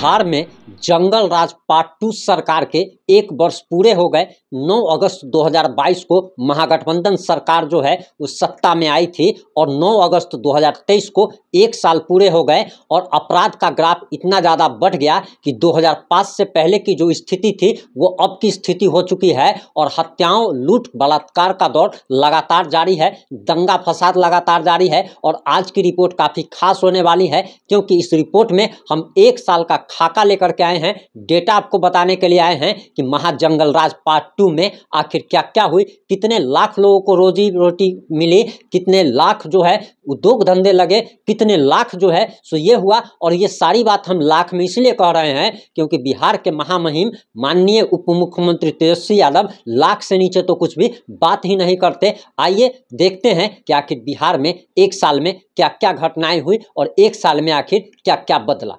बिहार में जंगल राज पार्ट 2 सरकार के 1 वर्ष पूरे हो गए। 9 अगस्त 2022 को महागठबंधन सरकार जो है वो सत्ता में आई थी और 9 अगस्त 2023 को 1 साल पूरे हो गए और अपराध का ग्राफ इतना ज़्यादा बढ़ गया कि 2005 से पहले की जो स्थिति थी वो अब की स्थिति हो चुकी है और हत्याओं, लूट, बलात्कार का दौर लगातार जारी है, दंगा फसाद लगातार जारी है। और आज की रिपोर्ट काफ़ी खास होने वाली है क्योंकि इस रिपोर्ट में हम 1 साल का खाका लेकर के आए हैं, डेटा आपको बताने के लिए आए हैं कि महाजंगल राज पार्ट 2 में आखिर क्या क्या हुई, कितने लाख लोगों को रोजी रोटी मिली, कितने लाख जो है उद्योग धंधे लगे, कितने लाख जो है सो ये हुआ। और ये सारी बात हम लाख में इसलिए कह रहे हैं क्योंकि बिहार के महामहिम माननीय उप मुख्यमंत्री तेजस्वी यादव लाख से नीचे तो कुछ भी बात ही नहीं करते। आइए देखते हैं कि आखिर बिहार में 1 साल में क्या क्या घटनाएं हुई और 1 साल में आखिर क्या क्या बदला।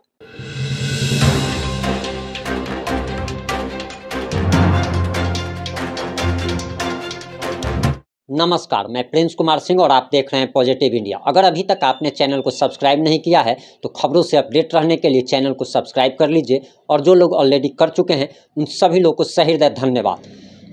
नमस्कार, मैं प्रिंस कुमार सिंह और आप देख रहे हैं पॉजिटिव इंडिया। अगर अभी तक आपने चैनल को सब्सक्राइब नहीं किया है तो खबरों से अपडेट रहने के लिए चैनल को सब्सक्राइब कर लीजिए और जो लोग ऑलरेडी कर चुके हैं उन सभी लोगों को सही हृदय धन्यवाद।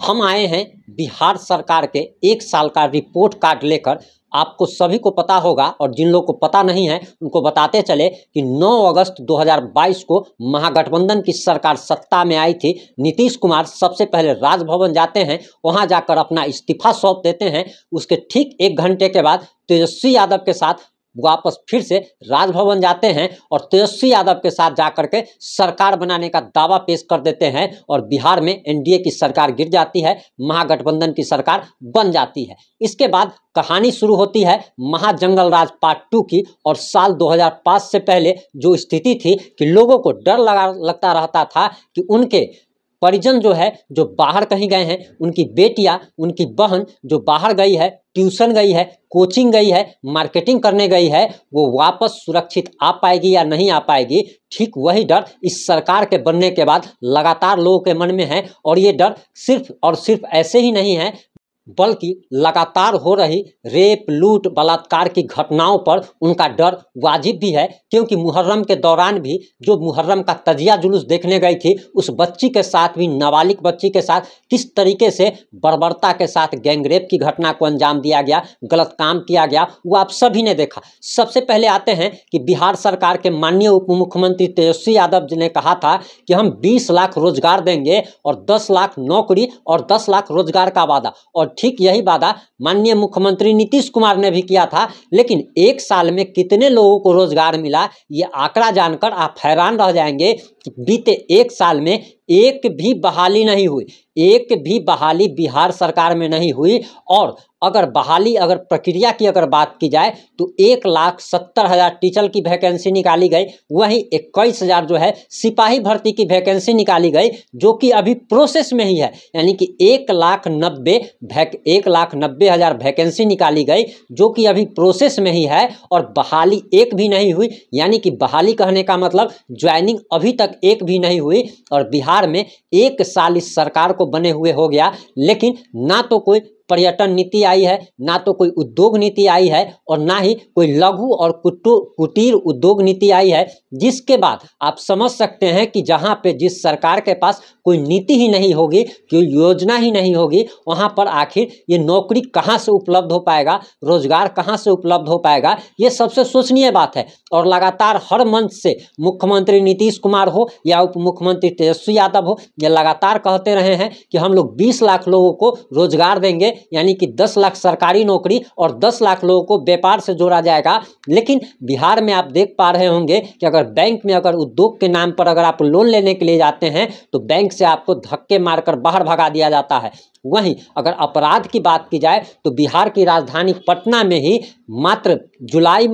हम आए हैं बिहार सरकार के 1 साल का रिपोर्ट कार्ड लेकर। आपको सभी को पता होगा और जिन लोगों को पता नहीं है उनको बताते चले कि 9 अगस्त 2022 को महागठबंधन की सरकार सत्ता में आई थी। नीतीश कुमार सबसे पहले राजभवन जाते हैं, वहां जाकर अपना इस्तीफा सौंप देते हैं। उसके ठीक 1 घंटे के बाद तेजस्वी यादव के साथ वापस फिर से राजभवन जाते हैं और तेजस्वी यादव के साथ जाकर के सरकार बनाने का दावा पेश कर देते हैं और बिहार में एनडीए की सरकार गिर जाती है, महागठबंधन की सरकार बन जाती है। इसके बाद कहानी शुरू होती है महाजंगल राज पार्ट 2 की। और साल 2005 से पहले जो स्थिति थी कि लोगों को डर लगता रहता था कि उनके परिजन जो है जो बाहर कहीं गए हैं, उनकी बेटियां, उनकी बहन जो बाहर गई है, ट्यूशन गई है, कोचिंग गई है, मार्केटिंग करने गई है, वो वापस सुरक्षित आ पाएगी या नहीं आ पाएगी। ठीक वही डर इस सरकार के बनने के बाद लगातार लोगों के मन में है और ये डर सिर्फ और सिर्फ ऐसे ही नहीं है बल्कि लगातार हो रही रेप, लूट, बलात्कार की घटनाओं पर उनका डर वाजिब भी है क्योंकि मुहर्रम के दौरान भी जो मुहर्रम का तजिया जुलूस देखने गई थी उस बच्ची के साथ भी, नाबालिग बच्ची के साथ किस तरीके से बर्बरता के साथ गैंगरेप की घटना को अंजाम दिया गया, गलत काम किया गया, वो आप सभी ने देखा। सबसे पहले आते हैं कि बिहार सरकार के माननीय उप मुख्यमंत्री तेजस्वी यादव जी ने कहा था कि हम 20 लाख रोजगार देंगे और 10 लाख नौकरी और 10 लाख रोजगार का वादा। और ठीक यही वादा माननीय मुख्यमंत्री नीतीश कुमार ने भी किया था। लेकिन 1 साल में कितने लोगों को रोजगार मिला ये आंकड़ा जानकर आप हैरान रह जाएंगे कि बीते 1 साल में एक भी बहाली नहीं हुई, एक भी बहाली बिहार सरकार में नहीं हुई। और अगर प्रक्रिया की अगर बात की जाए तो 1,70,000 टीचर की वैकेंसी निकाली गई, वहीं 21,000 जो है सिपाही भर्ती की वैकेंसी निकाली गई जो कि अभी प्रोसेस में ही है। यानी कि 1,90,000 वैकेंसी निकाली गई जो कि अभी प्रोसेस में ही है और बहाली एक भी नहीं हुई। यानी कि बहाली कहने का मतलब ज्वाइनिंग अभी तक एक भी नहीं हुई। और बिहार में 1 साल इस सरकार को बने हुए हो गया लेकिन ना तो कोई पर्यटन नीति आई है, ना तो कोई उद्योग नीति आई है और ना ही कोई लघु और कुटीर उद्योग नीति आई है। जिसके बाद आप समझ सकते हैं कि जहां पे जिस सरकार के पास कोई नीति ही नहीं होगी, कोई योजना ही नहीं होगी, वहां पर आखिर ये नौकरी कहां से उपलब्ध हो पाएगा, रोजगार कहां से उपलब्ध हो पाएगा, ये सबसे सोचनीय बात है। और लगातार हर मंच से मुख्यमंत्री नीतीश कुमार हो या उप मुख्यमंत्री तेजस्वी यादव हो, ये लगातार कहते रहे हैं कि हम लोग 20 लाख लोगों को रोजगार देंगे, यानी कि 10 लाख सरकारी नौकरी और 10 लाख लोगों को व्यापार से जोड़ा जाएगा। लेकिन बिहार में आप देख पा रहे होंगे कि अगर बैंक में अगर उद्योग के नाम पर अगर आप लोन लेने के लिए जाते हैं तो बैंक से आपको धक्के मारकर बाहर भगा दिया जाता है। वहीं अगर अपराध की बात की जाए तो बिहार की राजधानी पटना में ही मात्र जुलाई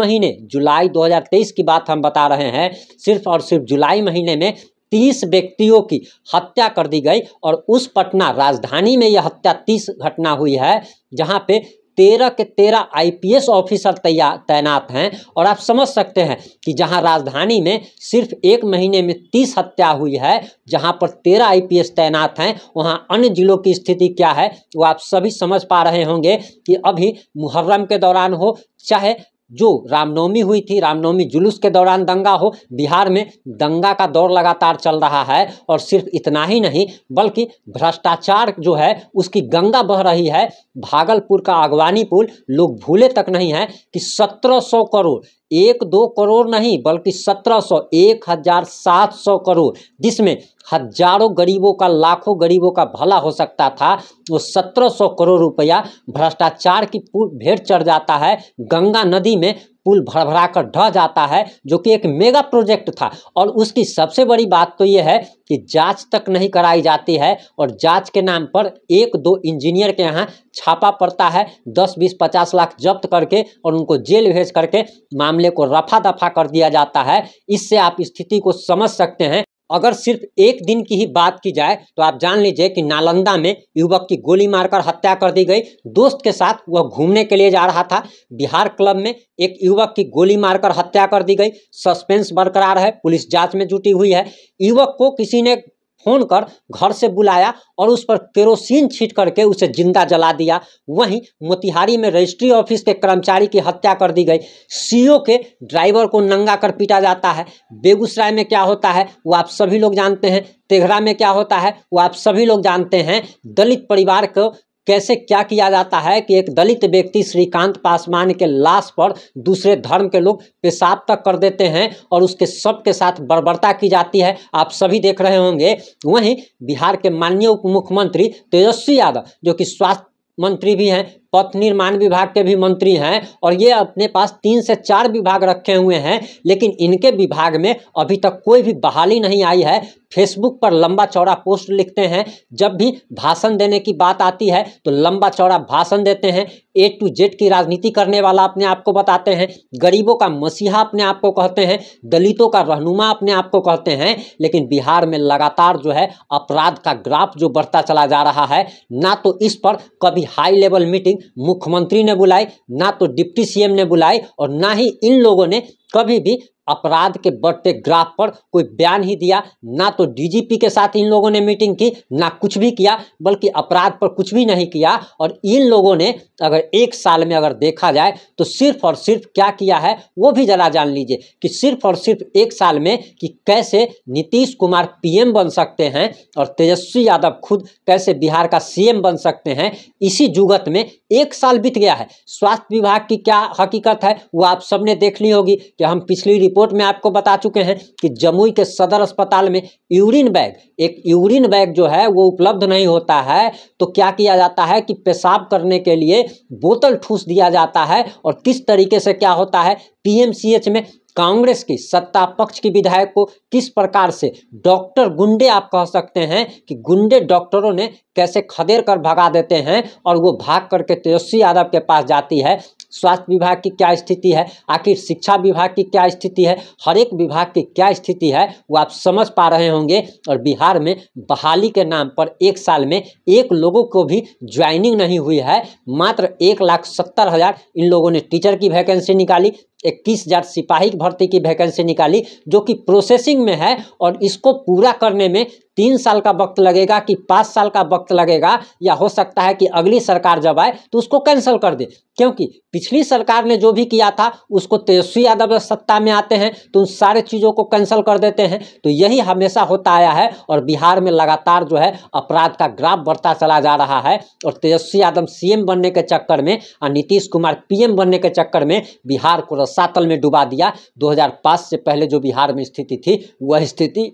2023 की बात हम बता रहे हैं, सिर्फ और सिर्फ जुलाई महीने में 30 व्यक्तियों की हत्या कर दी गई। और उस पटना राजधानी में यह हत्या 30 घटना हुई है जहां पे 13 के 13 आईपीएस ऑफिसर तैनात हैं। और आप समझ सकते हैं कि जहां राजधानी में सिर्फ 1 महीने में 30 हत्या हुई है, जहां पर 13 आईपीएस तैनात हैं, वहां अन्य जिलों की स्थिति क्या है वो आप सभी समझ पा रहे होंगे कि अभी मुहर्रम के दौरान हो चाहे जो रामनवमी हुई थी, रामनवमी जुलूस के दौरान दंगा हो, बिहार में दंगा का दौर लगातार चल रहा है। और सिर्फ इतना ही नहीं बल्कि भ्रष्टाचार जो है उसकी गंगा बह रही है। भागलपुर का अगवानी पुल लोग भूले तक नहीं है कि 1700 करोड़, 1-2 करोड़ नहीं बल्कि 1700, 1700 करोड़, जिसमें हजारों गरीबों का, लाखों गरीबों का भला हो सकता था, वो 1700 करोड़ रुपया भ्रष्टाचार की भेंट चढ़ जाता है। गंगा नदी में पुल भरभरा कर ढह जाता है, जो कि एक मेगा प्रोजेक्ट था। और उसकी सबसे बड़ी बात तो ये है कि जांच तक नहीं कराई जाती है, और जांच के नाम पर 1-2 इंजीनियर के यहाँ छापा पड़ता है, 10-20-50 लाख जब्त करके और उनको जेल भेज करके मामले को रफा दफा कर दिया जाता है। इससे आप स्थिति को समझ सकते हैं। अगर सिर्फ एक दिन की ही बात की जाए तो आप जान लीजिए कि नालंदा में युवक की गोली मारकर हत्या कर दी गई। दोस्त के साथ वह घूमने के लिए जा रहा था, बिहार क्लब में एक युवक की गोली मारकर हत्या कर दी गई। सस्पेंस बरकरार है, पुलिस जांच में जुटी हुई है। युवक को किसी ने फोन कर घर से बुलाया और उस पर केरोसिन छींट करके उसे जिंदा जला दिया। वहीं मोतिहारी में रजिस्ट्री ऑफिस के कर्मचारी की हत्या कर दी गई। सीओ के ड्राइवर को नंगा कर पीटा जाता है। बेगूसराय में क्या होता है वो आप सभी लोग जानते हैं। तेघड़ा में क्या होता है वो आप सभी लोग जानते हैं। दलित परिवार को कैसे क्या किया जाता है कि एक दलित व्यक्ति श्रीकांत पासवान के लाश पर दूसरे धर्म के लोग पेशाब तक कर देते हैं और उसके शव के साथ बर्बरता की जाती है, आप सभी देख रहे होंगे। वहीं बिहार के माननीय उप मुख्यमंत्री तेजस्वी यादव, जो कि स्वास्थ्य मंत्री भी हैं, पथ निर्माण विभाग के भी मंत्री हैं, और ये अपने पास 3 से 4 विभाग रखे हुए हैं, लेकिन इनके विभाग में अभी तक कोई भी बहाली नहीं आई है। फेसबुक पर लंबा चौड़ा पोस्ट लिखते हैं, जब भी भाषण देने की बात आती है तो लंबा चौड़ा भाषण देते हैं। A to Z की राजनीति करने वाला अपने आप को बताते हैं, गरीबों का मसीहा अपने आप को कहते हैं, दलितों का रहनुमा अपने आप को कहते हैं। लेकिन बिहार में लगातार जो है अपराध का ग्राफ जो बढ़ता चला जा रहा है, ना तो इस पर कभी हाई लेवल मीटिंग मुख्यमंत्री ने बुलाई, ना तो डिप्टी सीएम ने बुलाई, और ना ही इन लोगों ने कभी भी अपराध के बढ़ते ग्राफ पर कोई बयान ही दिया। ना तो डीजीपी के साथ इन लोगों ने मीटिंग की, ना कुछ भी किया, बल्कि अपराध पर कुछ भी नहीं किया। और इन लोगों ने अगर 1 साल में अगर देखा जाए तो सिर्फ और सिर्फ क्या किया है वो भी जरा जान लीजिए कि सिर्फ और सिर्फ 1 साल में कि कैसे नीतीश कुमार पीएम बन सकते हैं और तेजस्वी यादव खुद कैसे बिहार का सीएम बन सकते हैं। इसी जुगत में 1 साल बीत गया है। स्वास्थ्य विभाग की क्या हकीकत है वो आप सबने देख ली होगी कि हम पिछली रिपोर्ट में आपको बता चुके हैं कि जमुई के सदर अस्पताल में एक यूरिन बैग जो है वो उपलब्ध नहीं होता है, तो क्या किया जाता है कि पेशाब करने के लिए बोतल ठूस दिया जाता है। और किस तरीके से क्या होता है, पीएमसीएच में कांग्रेस की सत्ता पक्ष की विधायक को किस प्रकार से डॉक्टर गुंडे, आप कह सकते हैं कि गुंडे डॉक्टरों ने कैसे खदेड़ कर भगा देते हैं, और वो भाग करके तेजस्वी यादव के पास जाती है। स्वास्थ्य विभाग की क्या स्थिति है, आखिर शिक्षा विभाग की क्या स्थिति है, हर एक विभाग की क्या स्थिति है वो आप समझ पा रहे होंगे। और बिहार में बहाली के नाम पर 1 साल में 1 लोगों को भी ज्वाइनिंग नहीं हुई है। मात्र 1,70,000 इन लोगों ने टीचर की वैकेंसी निकाली, 21,000 सिपाही की भर्ती की वैकेंसी निकाली, जो कि प्रोसेसिंग में है। और इसको पूरा करने में 3 साल का वक्त लगेगा कि 5 साल का वक्त लगेगा, या हो सकता है कि अगली सरकार जब आए तो उसको कैंसिल कर दे, क्योंकि पिछली सरकार ने जो भी किया था उसको तेजस्वी यादव सत्ता में आते हैं तो उन सारे चीज़ों को कैंसिल कर देते हैं। तो यही हमेशा होता आया है, और बिहार में लगातार जो है अपराध का ग्राफ बढ़ता चला जा रहा है। और तेजस्वी यादव सीएम बनने के चक्कर में और नीतीश कुमार पीएम बनने के चक्कर में बिहार को रसातल में डुबा दिया। 2005 से पहले जो बिहार में स्थिति थी वह स्थिति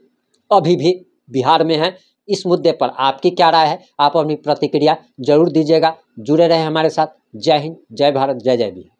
अभी भी बिहार में है। इस मुद्दे पर आपकी क्या राय है, आप अपनी प्रतिक्रिया जरूर दीजिएगा। जुड़े रहे हमारे साथ। जय हिंद, जय भारत, जय जय बिहार।